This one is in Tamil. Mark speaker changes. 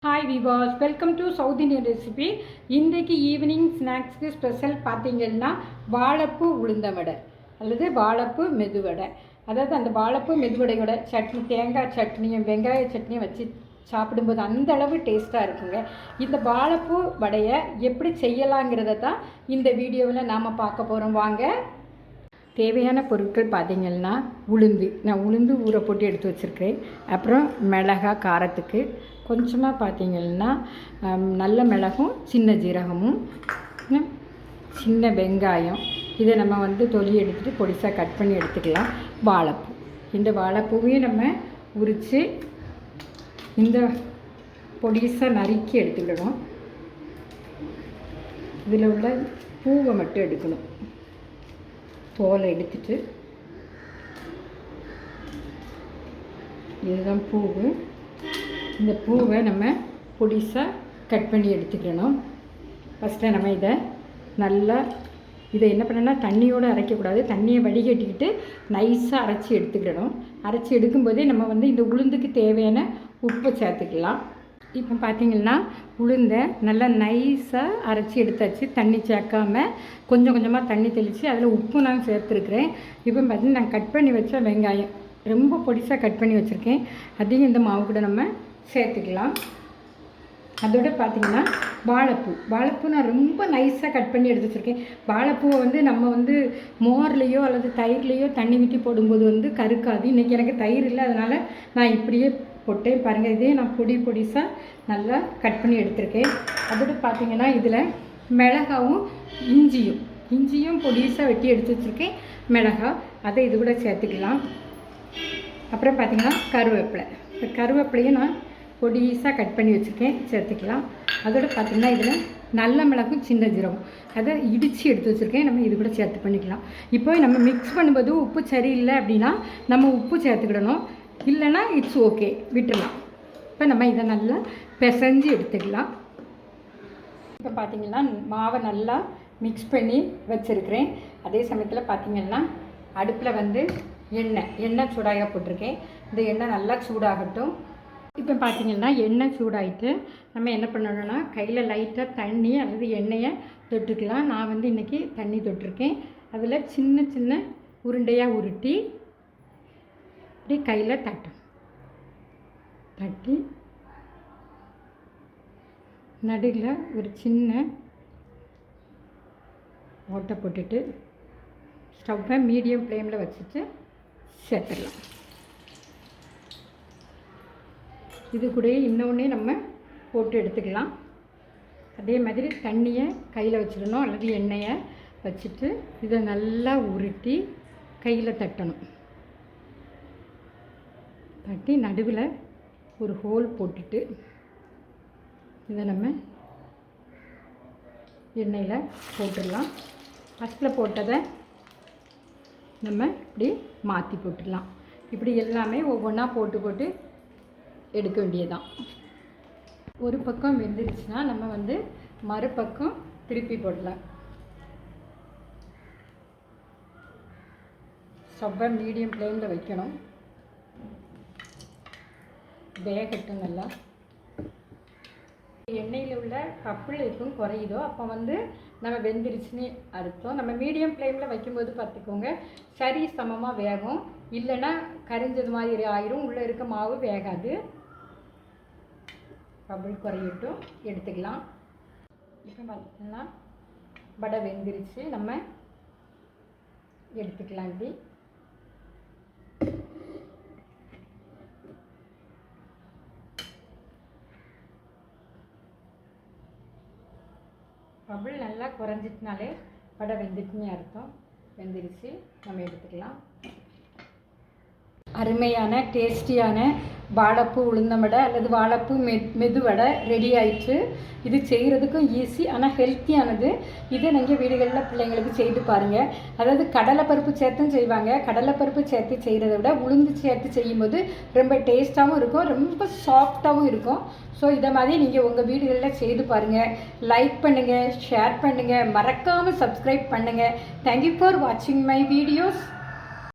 Speaker 1: Hi Vilas, welcome to south Indian recipe. இன்றைக்கு ஈவினிங் ஸ்நாக்ஸ்க்கு ஸ்பெஷல் பார்த்திங்கன்னா வாழைப்பூ உளுந்த வடை அல்லது வாழைப்பூ மெதுவடை. அதாவது அந்த வாழைப்பூ மெதுவடையோட சட்னி, தேங்காய் சட்னியும் வெங்காய சட்னியும் வச்சு சாப்பிடும்போது அந்த அளவு டேஸ்ட்டாக இருக்குங்க. இந்த வாழைப்பூ வடையை எப்படி செய்யலாங்கிறத தான் இந்த வீடியோவில் நாம் பார்க்க போகிறோம். வாங்க. தேவையான பொருட்கள் பார்த்திங்கன்னா நான் உளுந்து ஊற போட்டு எடுத்து வச்சுருக்கேன். அப்புறம் மிளகாய் காரத்துக்கு கொஞ்சமாக பார்த்திங்கன்னா நல்ல மிளகும் சின்ன ஜீரகமும் சின்ன வெங்காயம், இதை நம்ம தொலி எடுத்துகிட்டு பொடிசாக கட் பண்ணி எடுத்துக்கலாம். வாழைப்பூ, இந்த வாழைப்பூவையும் நம்ம உரித்து இந்த பொடிசாக நறுக்கி எடுத்துக்கிடணும். இதில் உள்ள பூவை மட்டும் எடுக்கணும். தோலை எடுத்துட்டு, இதுதான் பூவு. இந்த பூவை நம்ம பொடிசாக கட் பண்ணி எடுத்துக்கணும். ஃபஸ்ட்டு நம்ம இதை என்ன பண்ணணும்னா தண்ணியோடு அரைக்கக்கூடாது. தண்ணியை வடிகட்டிக்கிட்டு நைஸாக அரைச்சி எடுத்துக்கிடணும். அரைச்சி எடுக்கும்போதே நம்ம இந்த உளுந்துக்கு தேவையான உப்பை சேர்த்துக்கலாம். இப்போ பார்த்திங்கன்னா உளுந்தை நல்லா நைஸாக அரைச்சி எடுத்தாச்சு. தண்ணி சேர்க்காமல் கொஞ்சம் கொஞ்சமாக தண்ணி தெளித்து அதில் உப்பு நான் சேர்த்துருக்குறேன். இப்போ பார்த்திங்கன்னா நான் கட் பண்ணி வச்ச வெங்காயம் ரொம்ப பொடிசாக கட் பண்ணி வச்சுருக்கேன். அதையும் இந்த மாவு கூட நம்ம சேர்த்துக்கலாம். அதோட பார்த்திங்கன்னா வாழைப்பூ நான் ரொம்ப நைஸாக கட் பண்ணி எடுத்து வச்சுருக்கேன். வாழைப்பூவை நம்ம மோர்லேயோ அல்லது தயிர்லேயோ தண்ணி ஊற்றி போடும்போது கருக்காது. இன்றைக்கி எனக்கு தயிர் இல்லை, அதனால் நான் இப்படியே போட்டேன். பாருங்கள், இதே நான் பொடிசாக நல்லா கட் பண்ணி எடுத்திருக்கேன். அதோட பார்த்திங்கன்னா இதில் மிளகாவும் இஞ்சியும் பொடிசாக வெட்டி எடுத்து வச்சுருக்கேன். மிளகாய் அதை இது கூட சேர்த்துக்கலாம். அப்புறம் பார்த்திங்கன்னா கருவேப்பிலையும் நான் பொடிசாக கட் பண்ணி வச்சுருக்கேன், சேர்த்துக்கலாம். அதோட பார்த்திங்கன்னா இதில் நல்ல மிளகும் சின்ன ஜீரகம் அதை இடித்து எடுத்து வச்சுருக்கேன். நம்ம இது கூட சேர்த்து பண்ணிக்கலாம். இப்போ நம்ம மிக்ஸ் பண்ணும்போது உப்பு சரியில்லை அப்படின்னா நம்ம உப்பு சேர்த்துக்கிடணும். இல்லைன்னா இட்ஸ் ஓகே, விட்டுடலாம். இப்போ நம்ம இதை நல்லா பிசைஞ்சு எடுத்துக்கலாம். இப்போ பார்த்திங்கன்னா மாவை நல்லா மிக்ஸ் பண்ணி வச்சுருக்கிறேன். அதே சமயத்தில் பார்த்திங்கன்னா அடுப்பில் எண்ணெய் சூடாக போட்டிருக்கேன். இந்த எண்ணெய் நல்லா சூடாகட்டும். இப்போ பார்த்திங்கன்னா எண்ணெய் சூடாகிட்டு நம்ம என்ன பண்ணணும்னா கையில் லைட்டாக தண்ணி அல்லது எண்ணெயை தொட்டுக்கலாம். நான் இன்றைக்கி தண்ணி தொட்டிருக்கேன். அதில் சின்ன சின்ன உருண்டையாக உருட்டி இப்படி கையில் தட்டி நடுவில் ஒரு சின்ன ஓட்டை போட்டுட்டு ஸ்டவ்வை மீடியம் ஃப்ளேமில் வச்சுட்டு சேர்த்துடலாம். இது கூட இன்னொன்னே நம்ம போட்டு எடுத்துக்கலாம். அதே மாதிரி தண்ணியை கையில் வச்சிடணும் அல்லது எண்ணெயை வச்சுட்டு இதை நல்லா உருட்டி கையில் தட்டணும். தட்டி நடுவில் ஒரு ஹோல் போட்டுட்டு இதை நம்ம எண்ணெயில் போட்டுடலாம். ஃபஸ்ட்டில் போட்டதை நம்ம இப்படி மாற்றி போட்டுடலாம். இப்படி எல்லாமே ஒவ்வொன்றா போட்டு எடுக்க வேண்டியதுதான். ஒரு பக்கம் வெந்துருச்சுன்னா நம்ம மறுபக்கம் திருப்பி போடலாம். ஸ்டவ்வை மீடியம் ஃப்ளேமில் வைக்கணும். வேகட்டும் நல்லா. எண்ணெயில் உள்ள கப்பிள் எப்பவும் குறையுதோ அப்போ நம்ம வெந்துருச்சுன்னு அர்த்தம். நம்ம மீடியம் ஃப்ளேமில் வைக்கும்போது பார்த்துக்கோங்க, சரி சமமாக வேகும். இல்லைன்னா கரிஞ்சது மாதிரி ஆயிரும், உள்ளே இருக்க மாவு வேகாது. கப்பிள் குறையட்டும், எடுத்துக்கலாம். இப்போ பார்த்தீங்கன்னா வடை வெந்துருச்சு, நம்ம எடுத்துக்கலாம். இப்படி பபிள் நல்லா குறைஞ்சிட்டுனாலே வடை வெந்துட்டுன்னு அர்த்தம். வெந்துருச்சு, நம்ம எடுத்துக்கலாம். அருமையான டேஸ்டியான வாழைப்பூ உளுந்த வடை அல்லது வாழைப்பூ மெதுவடை ரெடி ஆயிடுச்சு. இது செய்கிறதுக்கும் ஈஸி, ஆனால் ஹெல்த்தியானது. இதை நீங்கள் வீடுகளில் பிள்ளைங்களுக்கு செய்து பாருங்கள். அதாவது கடலைப்பருப்பு சேர்த்தும் செய்வாங்க. கடலைப்பருப்பு சேர்த்து செய்கிறத விட உளுந்து சேர்த்து செய்யும்போது ரொம்ப டேஸ்ட்டாகவும் இருக்கும், ரொம்ப சாஃப்டாகவும் இருக்கும். ஸோ இதை மாதிரி நீங்கள் உங்கள் வீடுகளில் செய்து பாருங்கள். லைக் பண்ணுங்கள், ஷேர் பண்ணுங்கள், மறக்காமல் சப்ஸ்கிரைப் பண்ணுங்கள். தேங்க்யூ ஃபார் வாட்சிங் மை வீடியோஸ்.